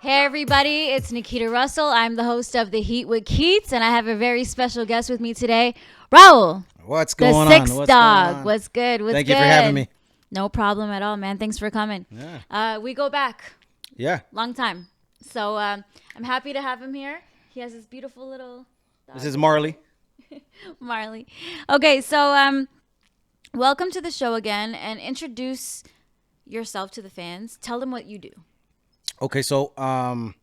Hey everybody, it's Nikita Russell. I'm the host of The Heat with Keats, and I have a very special guest with me today, Raul, What's the going on? sixth What's going dog. on? What's good? What's Thank good? you for having me. No problem at all, man. Thanks for coming. Yeah. We go back Yeah. long time, so I'm happy to have him here. He has this beautiful little This dog, is Marley. Marley. Okay, so welcome to the show again, and introduce yourself to the fans. Tell them what you do. Okay, so I'm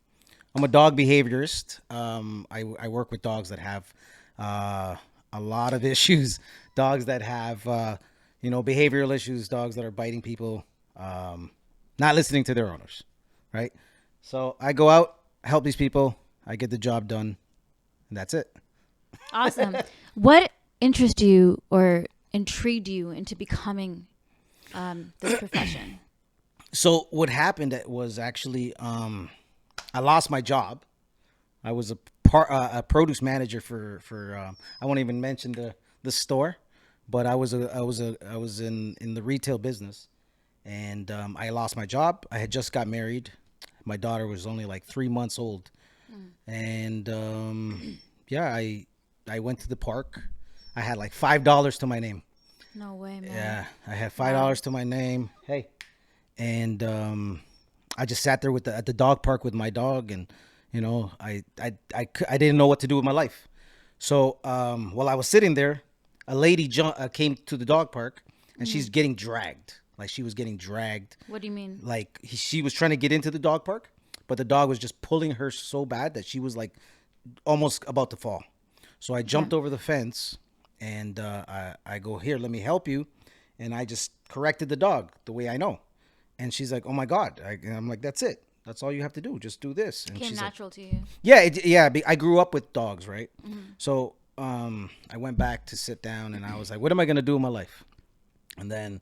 a dog behaviorist. I work with dogs that have a lot of issues. Dogs that have behavioral issues. Dogs that are biting people, not listening to their owners. Right. So I go out, help these people. I get the job done, and that's it. Awesome. What interested you or intrigued you into becoming this profession? So what happened was actually I lost my job. I was a produce manager for I won't even mention the store, but I was in the retail business, and I lost my job. I had just got married. My daughter was only like 3 months old, and yeah, I went to the park. I had like $5 to my name. No way, man. Yeah, I had $5 to my name. Hey, and I just sat there at the dog park with my dog, and I didn't know what to do with my life. So while I was sitting there, a lady came to the dog park, and she's getting dragged. Like she was getting dragged. What do you mean? Like she was trying to get into the dog park, but the dog was just pulling her so bad that she was like almost about to fall. So I jumped over the fence, and I go, here, let me help you. And I just corrected the dog the way I know. And she's like, oh my God. And I'm like, that's it. That's all you have to do. Just do this. And Came she's natural to you. yeah, I grew up with dogs, right? So I went back to sit down, and I was like, what am I going to do in my life? And then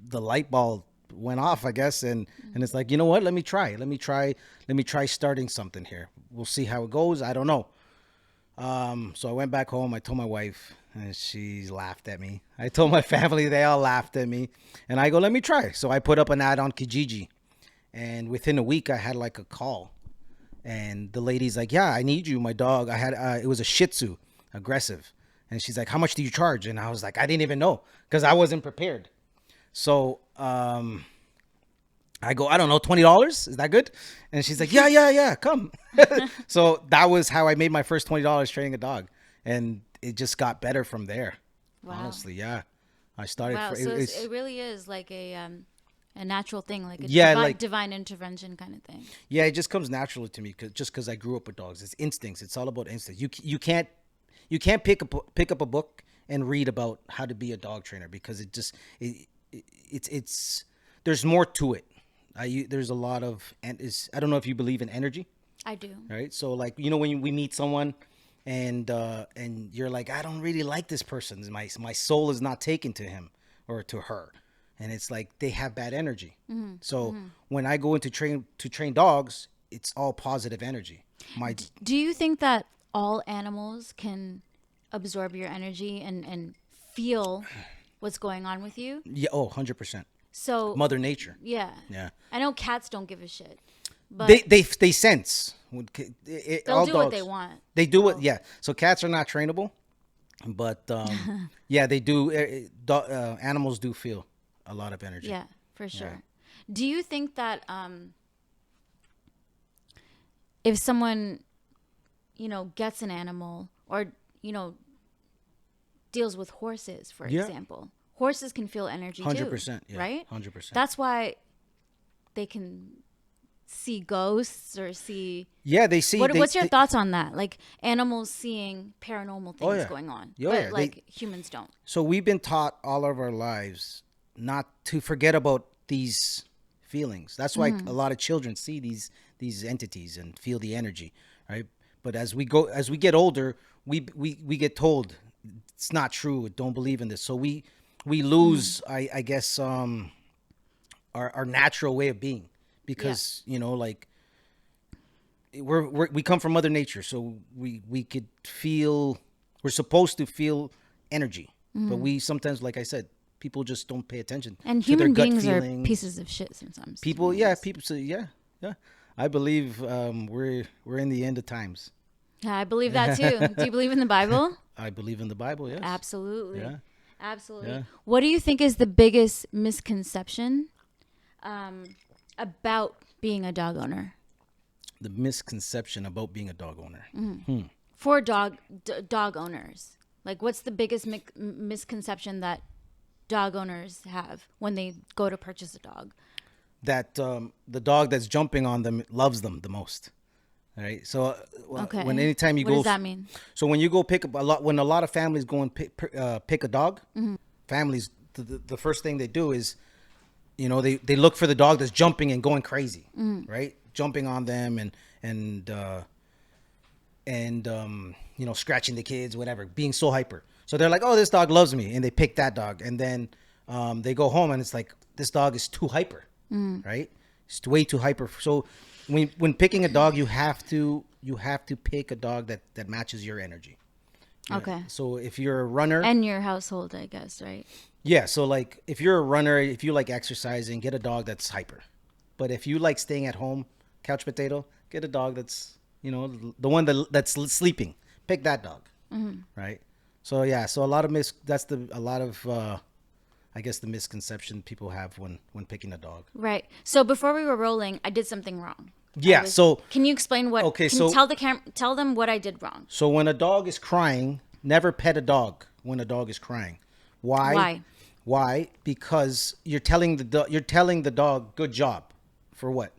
the light bulb went off, I guess. And it's like, you know what? Let me try starting something here. We'll see how it goes. I don't know. So I went back home. I told my wife, and she laughed at me. I told my family, they all laughed at me. And I go, let me try. So I put up an ad on Kijiji. And within a week, I had like a call. And the lady's like, yeah, I need you. My dog, I had, it was a Shih Tzu, aggressive. And she's like, how much do you charge? And I was like, I didn't even know because I wasn't prepared. So I go, I don't know, $20? Is that good? And she's like, yeah, come. So that was how I made my first $20 training a dog. And it just got better from there. Wow. Honestly, yeah. I started. Wow. So it really is like a natural thing, like a Yeah, like divine intervention kind of thing. yeah, it just comes naturally to me because I grew up with dogs. It's instincts. It's all about instincts. You can't pick up a book and read about how to be a dog trainer because it's there's more to it. There's a lot of, and I don't know if you believe in energy, I do. right? So like when we meet someone, and you're like, I don't really like this person. My soul is not taken to him or to her, and it's like they have bad energy. So when I go into train dogs, it's all positive energy. Do you think that all animals can absorb your energy and feel what's going on with you? Yeah, 100%. So Mother Nature. yeah. Yeah. I know cats don't give a shit, but They sense. they'll do what they want. They do it. Yeah. So cats are not trainable, but yeah, they do. Animals do feel a lot of energy. Yeah, for sure. Do you think that if someone, gets an animal or, deals with horses, for Yeah. example, horses can feel energy 100%. too, Yeah, right? 100%. That's why they can see ghosts or see. Yeah, they see. What's your thoughts on that? Like animals seeing paranormal things yeah. going on, Oh, but yeah. like humans don't. So we've been taught all of our lives not to forget about these feelings. That's why a lot of children see these entities and feel the energy, right? But as we get older, we get told it's not true. Don't believe in this. So we lose, I guess, our natural way of being because like we come from Mother Nature, so we could feel. We're supposed to feel energy, but we sometimes, like I said, people just don't pay attention And to their human gut beings are feelings. pieces of shit sometimes. to People, be yeah, honest. people say, yeah. I believe we're in the end of times. Yeah, I believe that too. Do you believe in the Bible? I believe in the Bible. Yes. Absolutely. Yeah. Absolutely. Yeah. What do you think is the biggest misconception about being a dog owner? The misconception about being a dog owner. For dog owners. Like, what's the biggest misconception that dog owners have when they go to purchase a dog? That the dog that's jumping on them loves them the most. All right. So Okay. when anytime you What go, does that mean? so when you go pick up when a lot of families go and pick a dog, families the first thing they do is, they look for the dog that's jumping and going crazy, right? Jumping on them and scratching the kids, whatever, being so hyper. So they're like, oh, this dog loves me, and they pick that dog, and then they go home and it's like, this dog is too hyper, right? It's way too hyper. So when picking a dog, you have to pick a dog that matches your energy. Okay. So if you're a runner, And your household, I guess, right? yeah. So like if you're a runner, if you like exercising, get a dog that's hyper. But if you like staying at home, couch potato, get a dog that's the one that's sleeping. Pick that dog, right? So yeah. So I guess the misconception people have when picking a dog. Right. So before we were rolling, I did something wrong. Yeah. So Can you explain what? Okay, Can so- you tell them what I did wrong. So when a dog is crying, never pet a dog when a dog is crying. Why? Why? Why? Because you're telling the dog good job for what?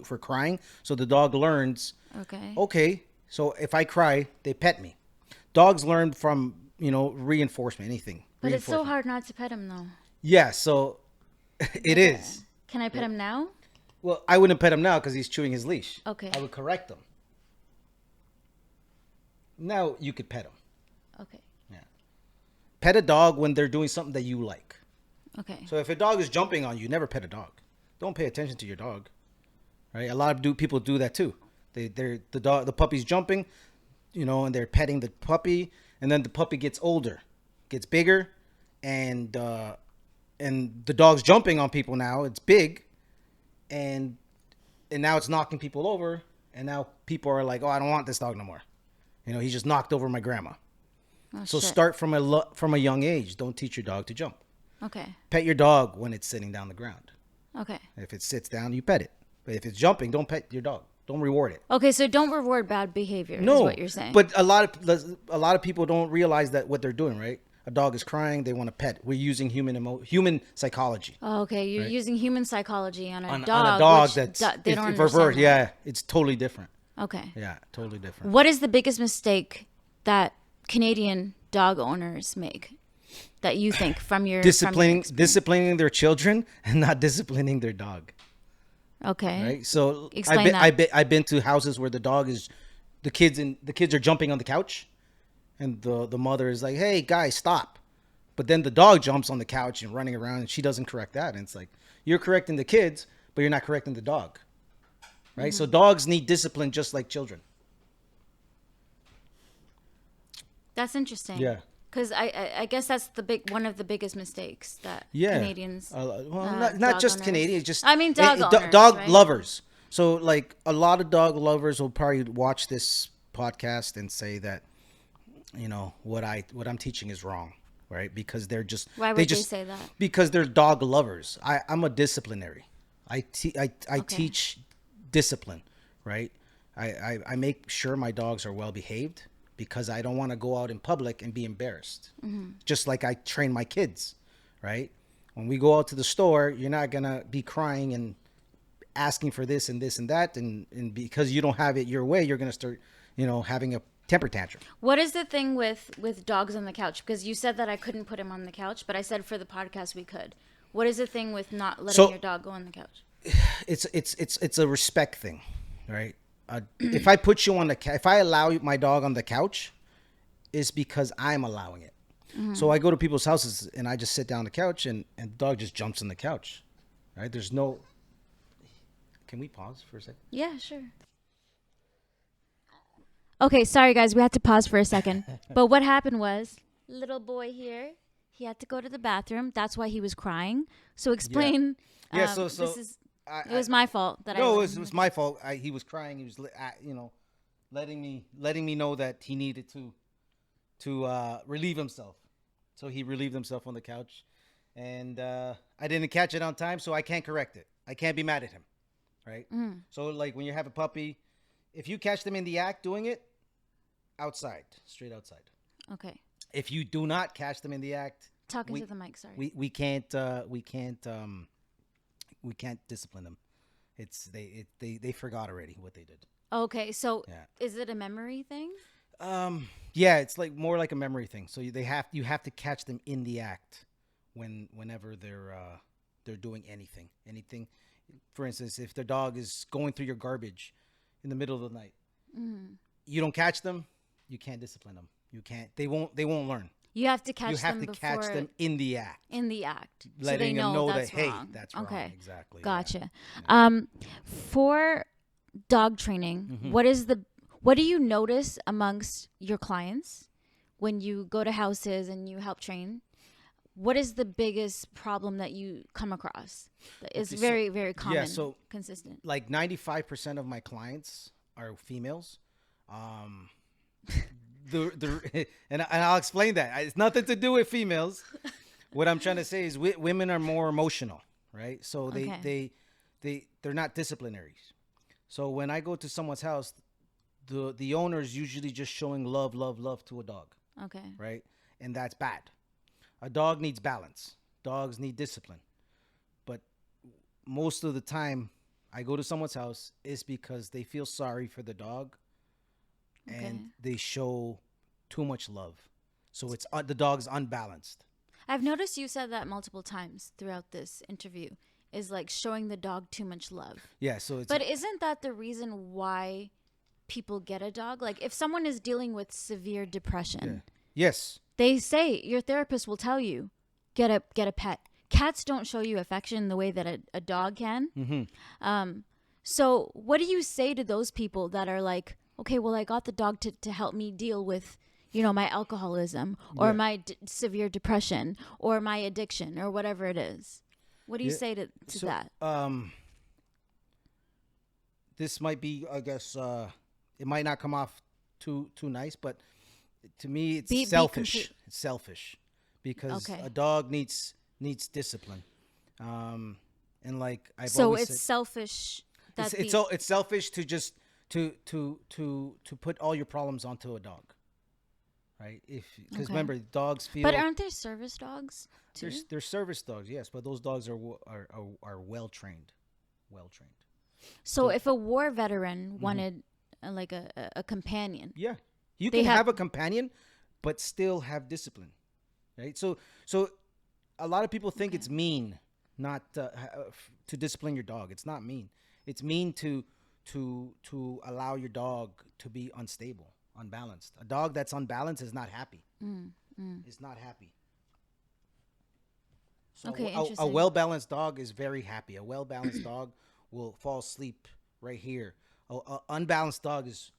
For crying. So the dog learns, Okay. okay, so if I cry, they pet me. Dogs learn from, reinforcement, anything. But it's so Reinforcement. hard not to pet him, though. Yeah, so it is. Can I pet him now? Well, I wouldn't pet him now because he's chewing his leash. Okay. I would correct him. Now you could pet him. Okay. Yeah. Pet a dog when they're doing something that you like. Okay. So if a dog is jumping on you, never pet a dog. Don't pay attention to your dog. Right? A lot of people do that too. The puppy's jumping, and they're petting the puppy, and then the puppy gets older, gets bigger, and the dog's jumping on people now. It's big, and now it's knocking people over, and now people are like, oh, I don't want this dog no more. He just knocked over my grandma. Oh, So shit. start from a young age. Don't teach your dog to jump. Okay. Pet your dog when it's sitting down the ground. Okay. If it sits down, you pet it. But if it's jumping, don't pet your dog. Don't reward it. Okay. So don't reward bad behavior. No, Is what you're saying. But a lot of people don't realize that what they're doing. Right? A dog is crying. They want to pet. We're using human psychology. Oh, okay. You're using human psychology on a On dog. a dog which that's they don't reverse. understand. that. Yeah, it's totally different. Okay. Yeah, totally different. What is the biggest mistake that Canadian dog owners make that you think from your Disciplining their children and not disciplining their dog. Okay. Right. So Explain that. I've been to houses where the kids are jumping on the couch, and the mother is like, "Hey guys, stop!" But then the dog jumps on the couch and running around, and she doesn't correct that. And it's like, you're correcting the kids, but you're not correcting the dog. Right. So dogs need discipline just like children. That's interesting. Yeah. Because I guess that's one of the biggest mistakes that Yeah. Canadians. Not dog just owners. Canadians, just I mean, dog owners, dog right? lovers. So like a lot of dog lovers will probably watch this podcast and say that, what I'm teaching is wrong, right? Because they're just Why would they say that? Because they're dog lovers. I'm a disciplinary. I teach discipline, right? I make sure my dogs are well behaved because I don't want to go out in public and be embarrassed. Just like I train my kids, right? When we go out to the store, you're not going to be crying and asking for this and this and that. And because you don't have it your way, you're going to start, having a temper tantrum. What is the thing with dogs on the couch? Because you said that I couldn't put him on the couch, but I said for the podcast we could. What is the thing with not letting your dog go on the couch? It's a respect thing, right? If I put you on if I allow my dog on the couch, it's because I'm allowing it. So I go to people's houses and I just sit down on the couch and the dog just jumps on the couch, right? There's no. Can we pause for a second? Yeah, sure. Okay, sorry guys, we had to pause for a second. But what happened was, little boy here, He had to go to the bathroom. That's why he was crying. So explain. Yeah. So this is. it was my fault that no, I. it was my fault. He was crying. He was, letting me know that he needed to relieve himself. So he relieved himself on the couch, and I didn't catch it on time, so I can't correct it. I can't be mad at him, right? So like when you have a puppy, if you catch them in the act doing it, outside, straight outside. Okay. If you do not catch them in the act, Talking to the mic. Sorry. we can't discipline them. They forgot already what they did. Okay, so is it a memory thing? Yeah, it's like more like a memory thing. So you have to catch them in the act whenever they're doing anything. For instance, if the dog is going through your garbage in the middle of the night, you don't catch them, you can't discipline them. You can't. They won't learn. You have to catch You have them to catch them in the act. in the act, so they Letting them know that's that, wrong. hey, that's wrong. Okay, Exactly. gotcha. Yeah. For dog training, what do you notice amongst your clients when you go to houses and you help train? What is the biggest problem that you come across? It's very, very common, consistent. Like 95% of my clients are females. And I'll explain that. It's nothing to do with females. What I'm trying to say is women are more emotional, right? So they're not disciplinaries. So when I go to someone's house, the owner is usually just showing love to a dog. Okay. Right? And that's bad. A dog needs balance. Dogs need discipline. But most of the time I go to someone's house is because they feel sorry for the dog and they show too much love. So it's the dog's unbalanced. I've noticed you said that multiple times throughout this interview, is like showing the dog too much love. Yeah, so But isn't that the reason why people get a dog? Like if someone is dealing with severe depression. Yes. They say your therapist will tell you, get a pet. Cats don't show you affection the way that a dog can. So what do you say to those people that are like, okay, well, I got the dog to help me deal with, my alcoholism or my severe depression or my addiction or whatever it is. What do you say to that? This might be, I guess, it might not come off too nice, but to me, it's selfish. It's selfish because a dog needs discipline. And like I've always said, selfish. It's selfish to just to put all your problems onto a dog, right? Because remember, dogs feel. But aren't there service dogs too? There's service dogs, yes, but those dogs are well trained, So if a war veteran wanted like a companion, you can have a companion, but still have discipline, right? So a lot of people think it's mean not to discipline your dog. It's not mean. It's mean to allow your dog to be unstable, unbalanced. A dog that's unbalanced is not happy. It's not happy. So a well-balanced dog is very happy. A well-balanced dog will fall asleep right here. A unbalanced dog is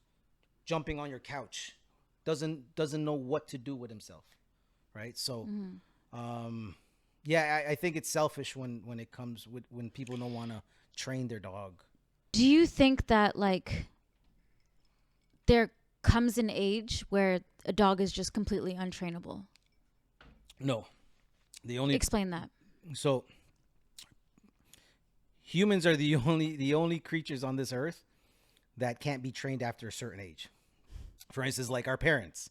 jumping on your couch, doesn't know what to do with himself, right? So, I think it's selfish when it comes when people don't want to train their dog. Do you think that like there comes an age where a dog is just completely untrainable? No. Explain that. So humans are the only creatures on this earth that can't be trained after a certain age. For instance, like our parents.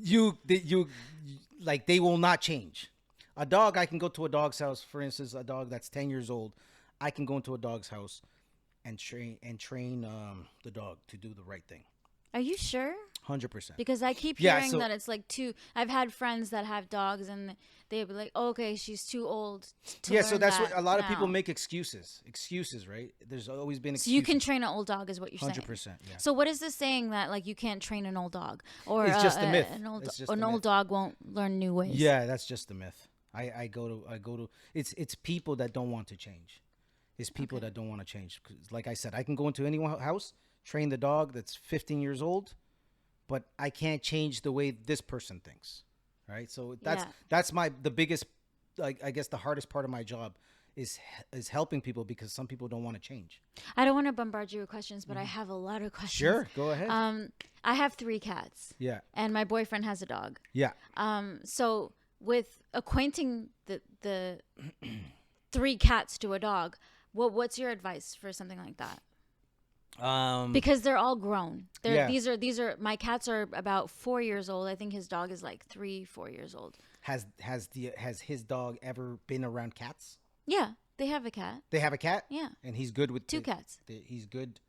They will not change. A dog, I can go to a dog's house, for instance, a dog that's 10 years old, I can go into a dog's house and train the dog to do the right thing. Are you sure? 100%. Because I keep hearing that it's like I've had friends that have dogs and they'll be like, okay, she's too old to learn so that's that what a lot of now. people make excuses, right? There's always been excuses. So you can train an old dog is what you're saying. 100%, yeah. So what is this saying that like you can't train an old dog or it's just a myth. An old dog won't learn new ways? Yeah, that's just a myth. I go to it's people that don't want to change. It's people that don't want to change. 'Cause like I said, I can go into anyone's house, train the dog that's 15 years old, but I can't change the way this person thinks. right? So Yeah. that's the biggest, like, I guess the hardest part of my job is helping people, because some people don't want to change. I don't want to bombard you with questions, but I have a lot of questions. Sure, go ahead. I have 3 cats. Yeah. And my boyfriend has a dog. Yeah. So with acquainting the 3 cats to a dog, what's your advice for something like that? Because they're all grown. These are my cats are about 4 years old. I think his dog is like 3-4 years old. Has his dog ever been around cats? Yeah, they have a cat. They have a cat? Yeah. And he's good with 2 cats. He's good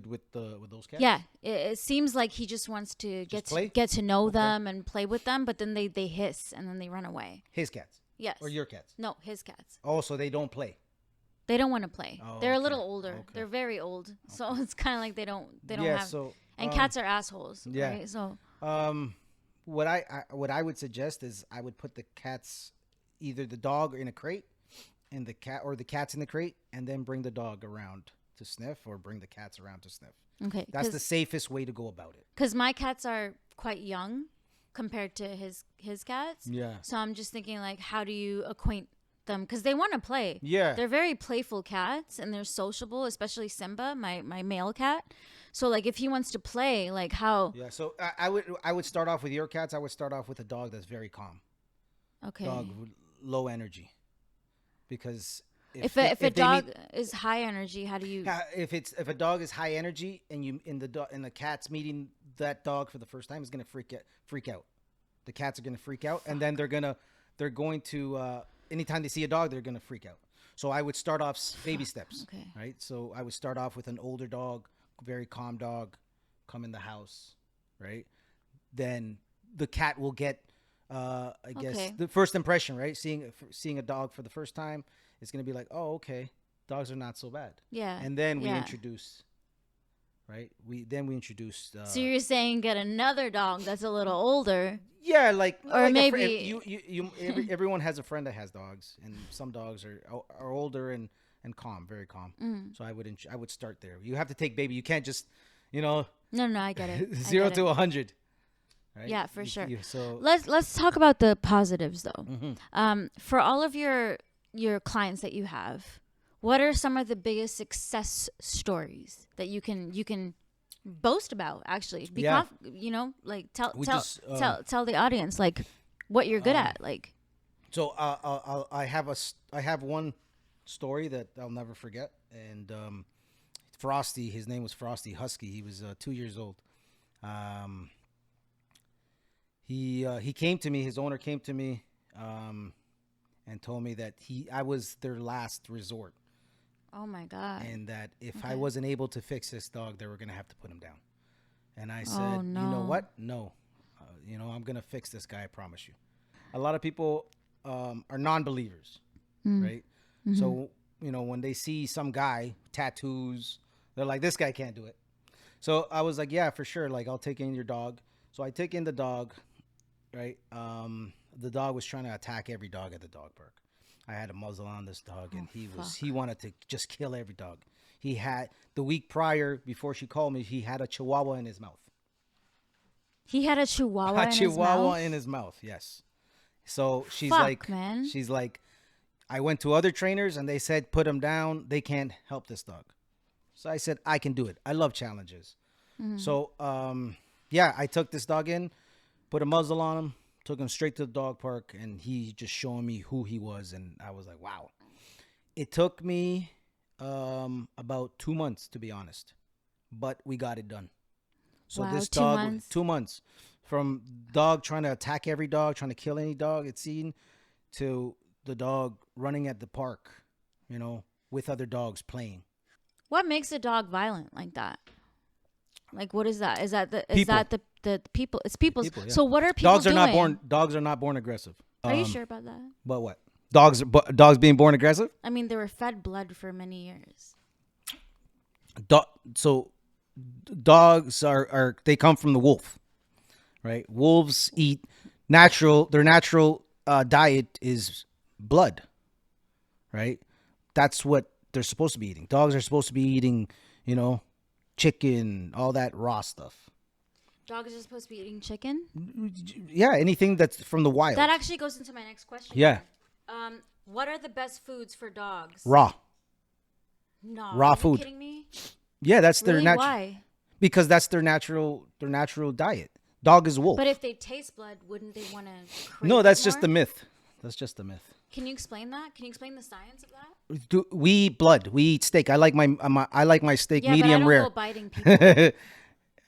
with those cats? Yeah, it seems like he just wants to get to know them and play with them, but then they hiss and then they run away. His cats? Yes. Or your cats? No, his cats. Oh, so they don't play. They don't want to play. Oh, they're a okay. little older. Okay. They're very old. So it's kind of like they don't yeah, have. So, and cats are assholes. Yeah. Right? So. What I would suggest is I would put the cats, either the dog in a crate, and the cats in the crate, and then bring the dog around to sniff, or bring the cats around to sniff. Okay. That's the safest way to go about it. Because my cats are quite young compared to his cats. Yeah. So I'm just thinking, like, how do you acquaint them? Because they want to play. Yeah. They're very playful cats, and they're sociable, especially Simba, my male cat. So, like, if he wants to play, like, how? Yeah. So I would start off with your cats. I would start off with a dog that's very calm. Okay. Dog with low energy. Because if a dog is high energy, how do you? If a dog is high energy and the cat's meeting that dog for the first time, is gonna freak out. The cats are gonna freak out, and then they're going to anytime they see a dog, they're gonna freak out. So I would start off baby steps. Okay. Right. So I would start off with an older dog, very calm dog, come in the house, right? Then the cat will get, I guess, the first impression, right? Seeing a dog for the first time, it's gonna be like, oh, okay, dogs are not so bad. Yeah. And then we introduce, right? We introduce. So you're saying get another dog that's a little older. Yeah, like, or like maybe everyone has a friend that has dogs, and some dogs are older and calm, very calm. So I would start there. You have to take baby. You can't just, No, I get it. 0 to 100. Right? Yeah, for sure. So let's talk about the positives though. Mm-hmm. For all of your clients that you have, what are some of the biggest success stories that you can boast about? Actually, like tell the audience like what you're good at. Like, so I have one story that I'll never forget, and Frosty, his name was Frosty Husky. He was 2 years old. He came to me. His owner came to me, and told me that I was their last resort. Oh my God! And that if I wasn't able to fix this dog, they were gonna have to put him down. And I said, oh, no. You know what? No, I'm gonna fix this guy. I promise you. A lot of people are non-believers, right? Mm-hmm. So when they see some guy tattoos, they're like, this guy can't do it. So I was like, yeah, for sure. Like, I'll take in your dog. So I took in the dog, right? The dog was trying to attack every dog at the dog park. I had a muzzle on this dog, and he wanted to just kill every dog. He had, the week prior, before she called me, he had a chihuahua in his mouth. He had a chihuahua in his mouth, yes. So she's man. She's like, I went to other trainers, and they said, put him down. They can't help this dog. So I said, I can do it. I love challenges. Mm-hmm. So, I took this dog in, put a muzzle on him, took him straight to the dog park, and he just showing me who he was, and I was like, wow. It took me about 2 months, to be honest, but we got it done. So this dog, 2 months, from dog trying to attack every dog, trying to kill any dog it's seen, to the dog running at the park, with other dogs playing. What makes a dog violent like that? Like, what is that? Is that the people? It's people's. People, yeah. So what are people doing? Dogs are not born aggressive. Are you sure about that? But what? Dogs being born aggressive? I mean, they were fed blood for many years. So dogs are they come from the wolf, right? Wolves eat their natural diet is blood, right? That's what they're supposed to be eating. Dogs are supposed to be eating, chicken, all that raw stuff. Dogs are supposed to be eating chicken? Yeah, anything that's from the wild. That actually goes into my next question. Yeah. What are the best foods for dogs? Raw. No. Raw Are you food. kidding me? Yeah, that's their Really? natural. Why? Because that's their natural diet. Dog is wolf. But if they taste blood, wouldn't they want to crave No, that's it just more? the myth. That's just the myth. Can you explain that? Can you explain the science of that? We eat blood. We eat steak. I like my steak Yeah, medium but I don't rare. go biting people.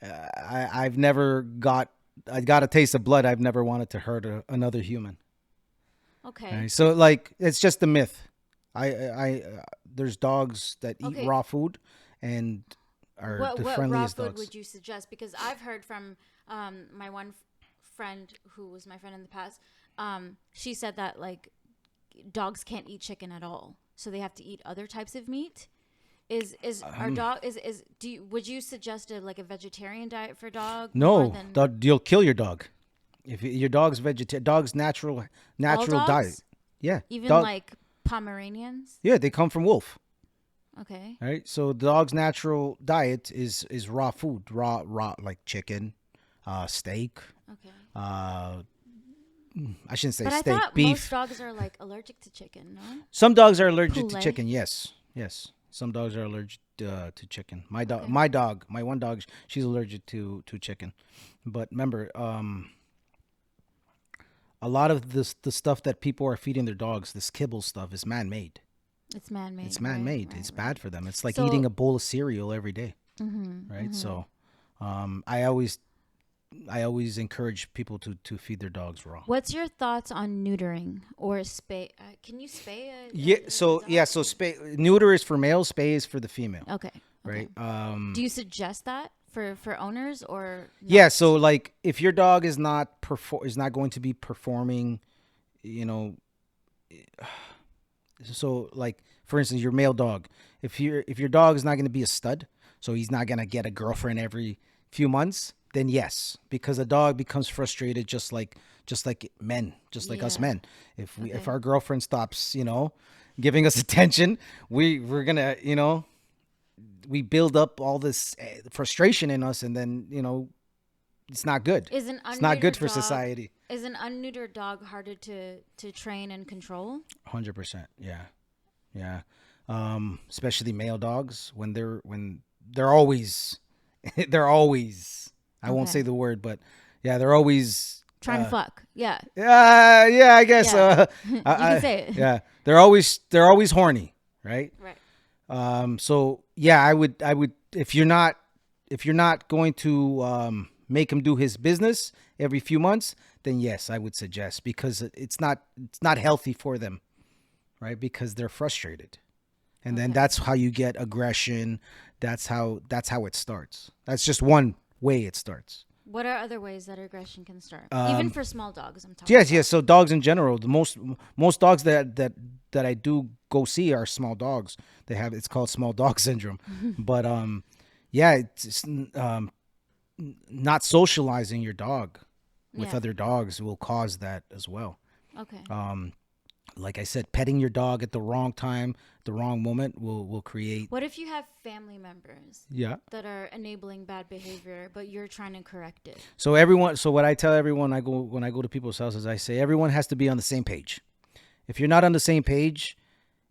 I've never got. I got a taste of blood. I've never wanted to hurt another human. Okay. Right? So like, it's just a myth. There's dogs that eat Okay. raw food, and are What the raw friendliest food dogs. would you suggest? Because I've heard from my one friend who was my friend in the past. She said that like dogs can't eat chicken at all, so they have to eat other types of meat. Our dog would you suggest a vegetarian diet for dog? No, more than you'll kill your dog. If your dog's vegetarian, dog's natural all diet. dogs? Yeah, Even dog- like Pomeranians? yeah, they come from wolf. Okay. Right, so the dog's natural diet is raw food, raw like chicken, steak. Okay. I shouldn't say But I steak, thought beef. most dogs are like allergic to chicken, no? Some dogs are allergic to Poulet? chicken. Yes. Some dogs are allergic to chicken. My dog, Okay. my one dog, she's allergic to chicken. But remember, a lot of the stuff that people are feeding their dogs, this kibble stuff, is man-made. It's man-made. It's man-made. Right, It's right. bad for them. It's like So- eating a bowl of cereal every day, Mm-hmm, right? mm-hmm. So, I always encourage people to feed their dogs raw. What's your thoughts on neutering or spay? Can you spay a Yeah. a So dog? yeah. So neuter is for male. Spay is for the female. Okay. Right. Do you suggest that for owners or no? Yeah. So like, if your dog is not going to be performing, you know, so like, for instance, your male dog, if your dog is not going to be a stud, so he's not going to get a girlfriend every few months, then yes, because a dog becomes frustrated, just like men, just like us Yeah. men. If Okay. our girlfriend stops, giving us attention, we're gonna, we build up all this frustration in us, and then it's not good. It's not good for society. Is an unneutered dog harder to train and control? 100%. Yeah. Especially male dogs, when they're always they're always, I won't Okay. say the word, but yeah, they're always Trying to fuck. Yeah. yeah, I guess Yeah. You can say it. yeah, they're always horny, right? Right. So yeah, I would if you're not going to make him do his business every few months, then yes, I would suggest, because it's not healthy for them, right? Because they're frustrated. And then Okay. that's how you get aggression. That's how it starts. That's just one way it starts. What are other ways that aggression can start? Even for small dogs, I'm talking Yes, about. yes. So dogs in general, the most dogs that I do go see are small dogs. It's called small dog syndrome. But yeah, it's not socializing your dog with Yeah. other dogs will cause that as well. Okay. Like I said, petting your dog at the wrong time, the wrong moment will create. What if you have family members Yeah. that are enabling bad behavior, but you're trying to correct it? So what I tell everyone, when I go to people's houses, I say everyone has to be on the same page. If you're not on the same page,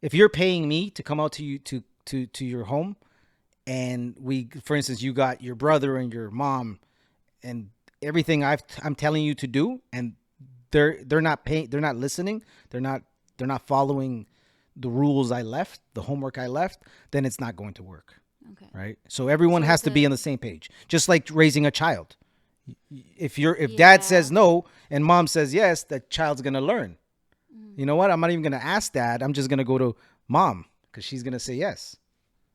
if you're paying me to come out to you to your home, and for instance, you got your brother and your mom, and everything I'm telling you to do, and they're not paying, they're not listening, they're not following the rules I left, the homework I left, then it's not going to work. Okay. Right? So everyone So has to be on the same page. Just like raising a child. If dad says no and mom says yes, that child's going to learn. Mm-hmm. You know what? I'm not even going to ask dad. I'm just going to go to mom because she's going to say yes.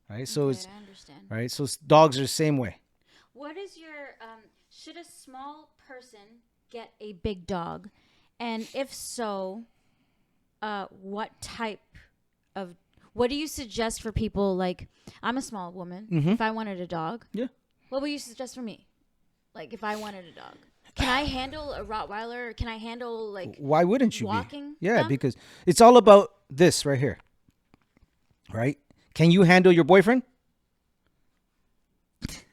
Right? So Okay, it's I understand. right. So dogs are the same way. What is your should a small person get a big dog? And if so, what do you suggest for people? Like, I'm a small woman. If I wanted a dog, Yeah. what would you suggest for me? Like, if I wanted a dog, can I handle a Rottweiler? Can I handle like Why wouldn't you walking? be? Yeah, them? because it's all about this right here. Right? Can you handle your boyfriend?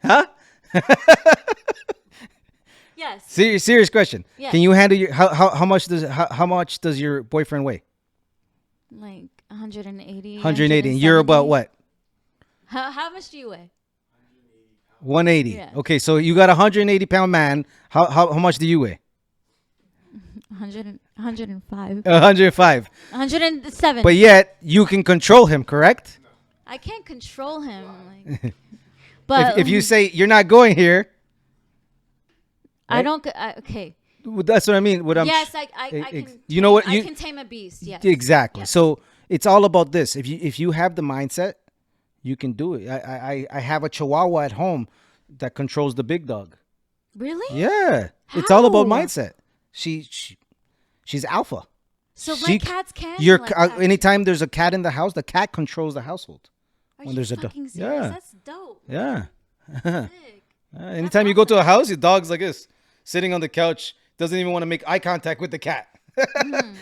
Huh? Yes. Serious question. Yes. Can you handle your how much does your boyfriend weigh? Like 180. 180. And you're about what? How much do you weigh? 180. Yeah. Okay, so you got a 180-pound man. How much do you weigh? 105. 105. 107. But yet you can control him, correct? I can't control him. Like, but If you say you're not going here, I don't. Okay. that's what I mean. Yes, I can. You know what? I can tame a beast. Yes. Exactly. Yes. So it's all about this. If you have the mindset, you can do it. I have a Chihuahua at home that controls the big dog. Really? Yeah. It's all about How? mindset. She's alpha. So She- my cats can. You're like that. anytime there's a cat in the house, the cat controls the household. Are when you there's a fucking dog. serious? Yeah. That's dope. Yeah. Sick. Anytime you go to a house, your dog's like this, sitting on the couch, doesn't even want to make eye contact with the cat.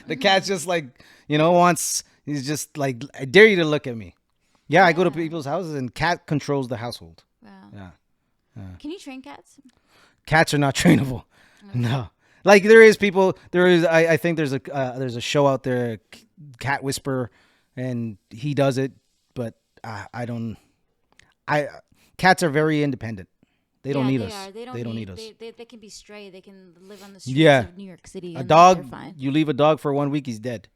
The cat's just like, he's just like, I dare you to look at me. Yeah, I go to people's houses and cat controls the household. Wow. Yeah. Can you train cats? Cats are not trainable. No. Like there is, I think there's a show out there, Cat Whisperer, and he does it, but cats are very independent. They don't need us. They don't need us. They can be stray. They can live on the streets of New York City. A and dog, they're fine. you leave a dog for 1 week, he's dead.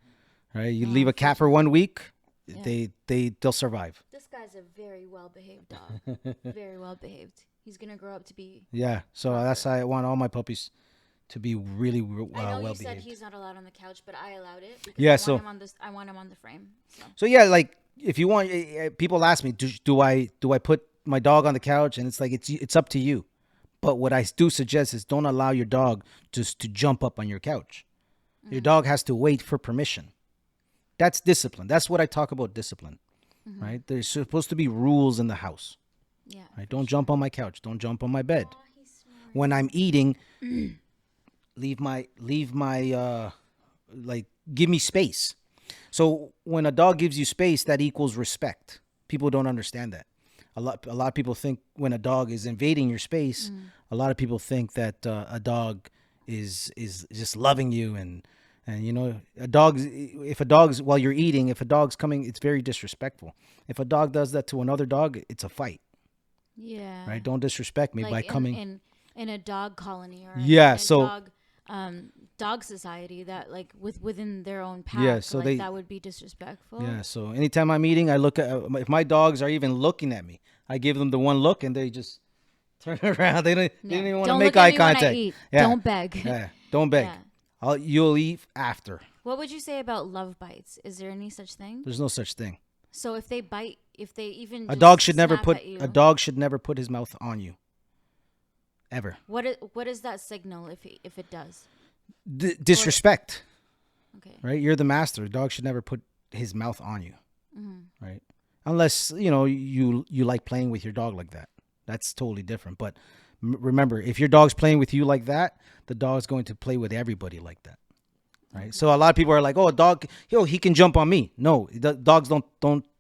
Right? You leave a cat for 1 week, they'll survive. This guy's a very well behaved dog. Very well behaved. He's gonna grow up to be. Yeah. So that's why I want all my puppies to be really well behaved. I know you said he's not allowed on the couch, but I allowed it. Because Yeah. I want him on the frame. So yeah, like if you want, people ask me, do I put my dog on the couch? And it's like it's up to you. But what I do suggest is don't allow your dog just to jump up on your couch. Mm-hmm. Your dog has to wait for permission. That's discipline. That's what I talk about, discipline. Mm-hmm. Right? There's supposed to be rules in the house. Yeah. Right? Don't jump on my couch. Don't jump on my bed. When I'm eating, leave my like give me space. So when a dog gives you space, that equals respect. People don't understand that. A lot of people think when a dog is invading your space, a lot of people think that a dog is just loving you and if a dog's while you're eating, if a dog's coming, it's very disrespectful. If a dog does that to another dog, it's a fight. Yeah. Right? Don't disrespect me by coming in a dog colony or dog society that like within their own pack, so that would be disrespectful. Yeah, so anytime I'm eating, I look at if my dogs are even looking at me, I give them the one look and they just turn around. They don't even want to make eye contact. Yeah. Don't beg. Yeah, don't beg. Yeah. You'll eat after. What would you say about love bites? Is there any such thing? There's no such thing. So if they bite, if they even a dog should never put his mouth on you. Ever. What is that signal if it does? Disrespect. Okay. Right? You're the master. A dog should never put his mouth on you. Mm-hmm. Right? Unless, you like playing with your dog like that. That's totally different. But remember, if your dog's playing with you like that, the dog's going to play with everybody like that. Right? Okay. So a lot of people are like, "Oh, a dog, he can jump on me." No, the dogs don't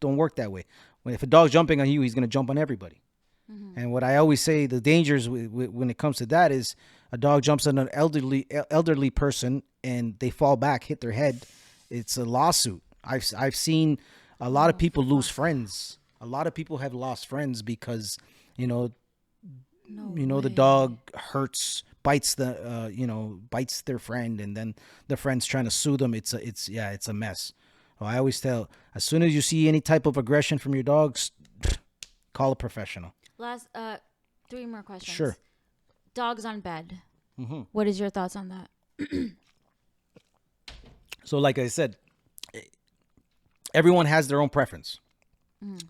work that way. If a dog's jumping on you, he's going to jump on everybody. Mm-hmm. And what I always say, the dangers when it comes to that is a dog jumps on an elderly person and they fall back, hit their head. It's a lawsuit. I've seen a lot of people lose friends. A lot of people have lost friends because, the dog bites their friend, and then the friend's trying to sue them. It's a mess. So I always tell, as soon as you see any type of aggression from your dogs, call a professional. Last 3 more questions. Sure. Dogs on bed. Mm-hmm. What is your thoughts on that? So like I said, everyone has their own preference. Mm.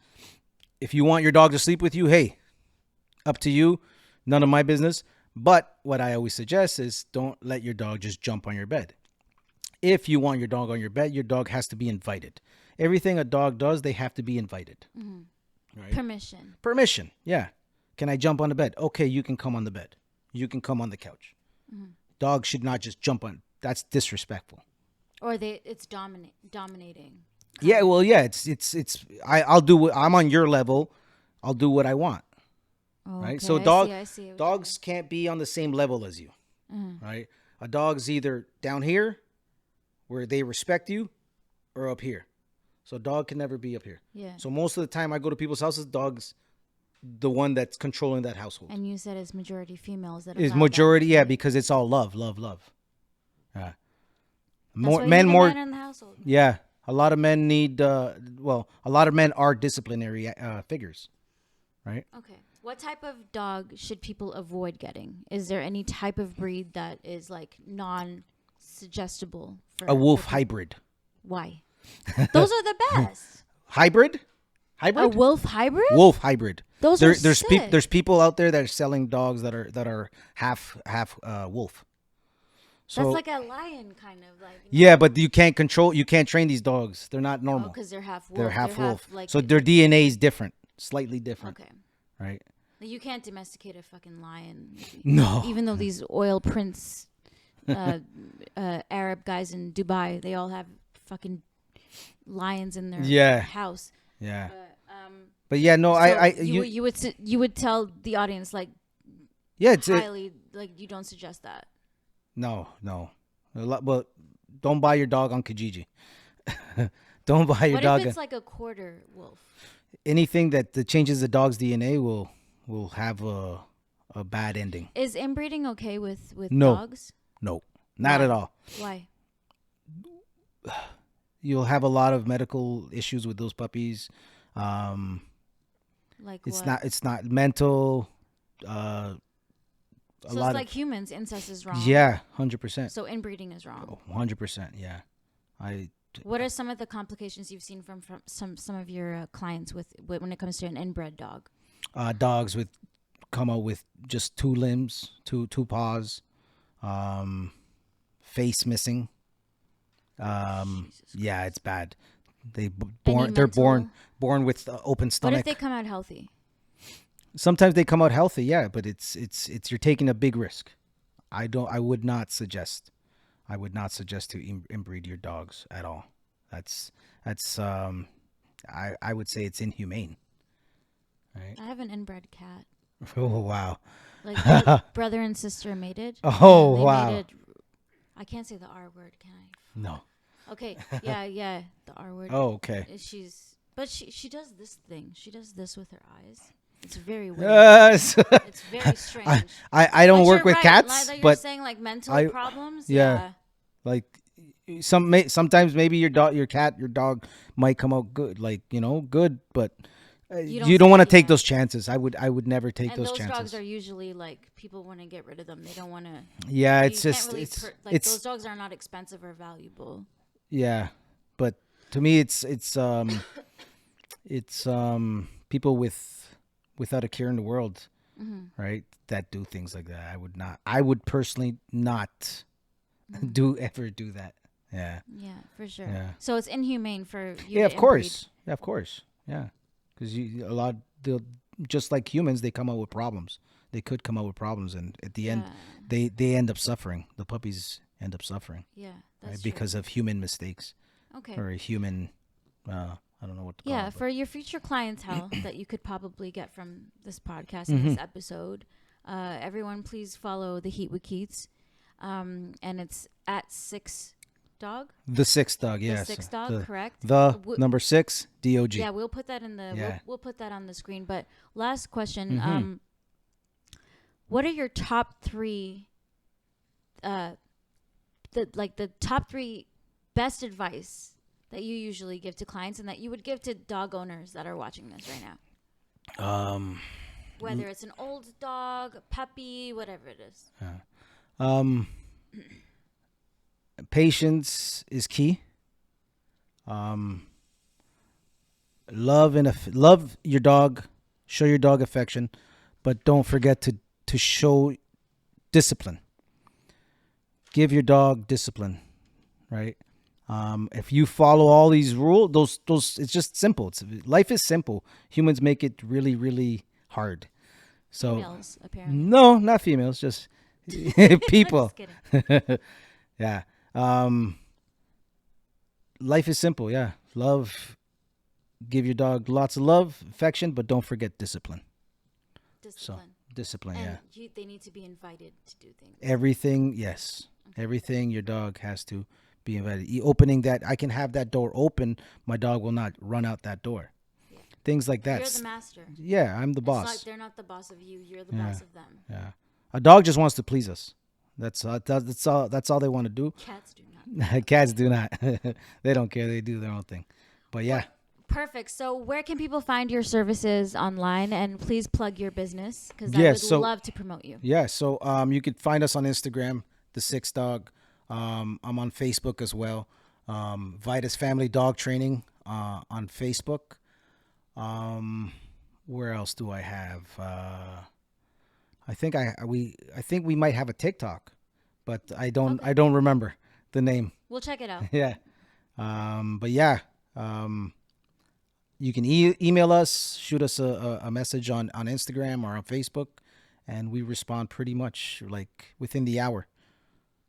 If you want your dog to sleep with you, hey, up to you. None of my business. But what I always suggest is don't let your dog just jump on your bed. If you want your dog on your bed, your dog has to be invited. Everything a dog does, they have to be invited. Mm-hmm. Right? Permission. Yeah. Can I jump on the bed? Okay, you can come on the bed. You can come on the couch. Mm-hmm. Dogs should not just jump on. That's disrespectful. Or it's dominating. Yeah, well, yeah, I'll do what I'm on your level. I'll do what I want. Okay, right? So dogs can't be on the same level as you. right? A dog's either down here where they respect you or up here. So a dog can never be up here. Yeah. So most of the time I go to people's houses, dog's the one that's controlling that household. And you said it's majority females that Is allow majority, that. yeah, because it's all love, love, love. Yeah. That's why you're the man in the household. Yeah. A lot of men need, a lot of men are disciplinary figures, right? Okay. What type of dog should people avoid getting? Is there any type of breed that is like non-suggestible? A wolf hybrid. Why? Those are the best. Hybrid? A wolf hybrid? Wolf hybrid. Those are sick. There's people out there that are selling dogs that are half wolf. So, that's like a lion kind of like. Yeah, but you can't train these dogs. They're not normal. Because they're half wolf. They're half wolf. Like, so their DNA is different, slightly different. Okay. Right. You can't domesticate a fucking lion. No. Even though these oil prince Arab guys in Dubai, they all have fucking lions in their house. Yeah. But yeah, no, so you would tell the audience like, yeah, it's highly like you don't suggest that. No. But don't buy your dog on Kijiji. Don't buy your dog. What if it's like a quarter wolf? Anything that changes the dog's DNA will have a bad ending. Is inbreeding okay with No. dogs? No, not at all. Why? You'll have a lot of medical issues with those puppies. Like it's what? It's not mental. So it's like humans. Incest is wrong. Yeah, 100%. So inbreeding is wrong. 100%. Yeah, What are some of the complications you've seen from some of your clients with when it comes to an inbred dog? Dogs come out with just two limbs, two paws, face missing. Yeah, it's bad. They're born with open stomach. What if they come out healthy? Sometimes they come out healthy, yeah, but it's you're taking a big risk. I would not suggest to inbreed your dogs at all. That's I would say it's inhumane. Right? I have an inbred cat. Oh wow. Like brother and sister mated. Oh wow. Mated, I can't say the R word, can I? No. Okay. Yeah, the R word. Oh, okay. She does this thing. She does this with her eyes. It's very weird. It's very strange. I don't work with cats, like but you're saying like mental problems. Yeah. Like sometimes maybe your dog might come out good, like good, but you don't want to take those chances. I would never take those chances. Those dogs are usually like people want to get rid of them. They don't want to. Yeah, it's those dogs are not expensive or valuable. Yeah, but to me, it's people without a care in the world, right? That do things like that. I would personally not ever do that. Yeah. Yeah, for sure. Yeah. So it's inhumane for you. Yeah, of course. Yeah, of course. Yeah, because just like humans, they come out with problems. They could come out with problems, and at the end, they end up suffering. The puppies end up suffering. Yeah, that's right? Because of human mistakes. Okay. Or a human. I don't know what to call it. Yeah, for your future clientele that you could probably get from this podcast and this episode, everyone please follow The Heat with Keats. And it's at 6Dog. The 6Dog, yes. The 6Dog, correct. The number 6 DOG. Yeah, we'll put that in the we'll put that on the screen. But last question, what are your top 3 the top 3 best advice that you usually give to clients and that you would give to dog owners that are watching this right now? Whether it's an old dog, a puppy, whatever it is. Patience is key. Love your dog, show your dog affection, but don't forget to show discipline. Give your dog discipline, right? If you follow all these rules, those it's just simple. Life is simple. Humans make it really, really hard. So females, apparently. No, not females, just people. Just kidding. Yeah. Life is simple. Yeah. Give your dog lots of love, affection, but don't forget discipline. Discipline. So Discipline, And yeah. they need to be invited to do things. Everything, yes. Everything your dog has to be invited. Opening that, I can have that door open. My dog will not run out that door. Yeah. Things like that. You're the master. Yeah, I'm the It's boss. like they're not the boss of you. You're the Yeah. boss of them. Yeah. A dog just wants to please us. That's all. That's all they want to do. Cats do not. Cats do not. They don't care. They do their own thing. But yeah. Perfect. So where can people find your services online? And please plug your business because Yeah, I would so- love to promote you. Yeah, so you could find us on Instagram, The6Dog. I'm on Facebook as well. Vitus Family Dog Training on Facebook. Where else do I have? I think we might have a TikTok, but I don't remember the name. We'll check it out. Yeah. But yeah. You can email us, shoot us a message on Instagram or on Facebook, and we respond pretty much like within the hour.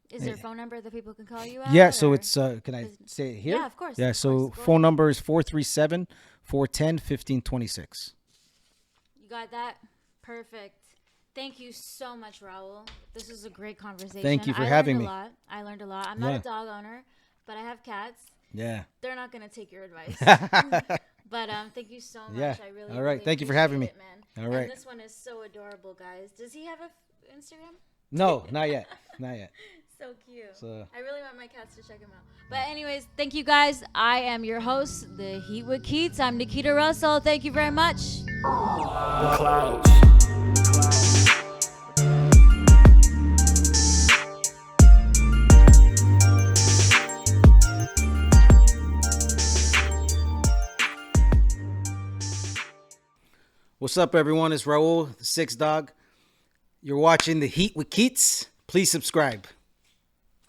Is there a phone number that people can call you at? Yeah, so or- it's can I say it here? Yeah, of course. Yeah, of so course. Go phone ahead. number is 437-410-1526. You got that? Perfect. Thank you so much, Raul. This was a great conversation. Thank you for I having learned me. a lot. I learned a lot. I'm not Yeah. a dog owner, but I have cats. Yeah. They're not going to take your advice. But thank you so much. Yeah. I really, All right. really Thank you for having appreciate me. it, man. All right. And this one is so adorable, guys. Does he have a Instagram? No, not yet. Not yet. So cute. So- I really want my cats to check him out. But anyways, thank you guys. I am your host, The Heat with Keats. I'm Nikita Russell. Thank you very much. The clouds. What's up, everyone? It's Raul, the 6Dog. You're watching The Heat with Keats. Please subscribe.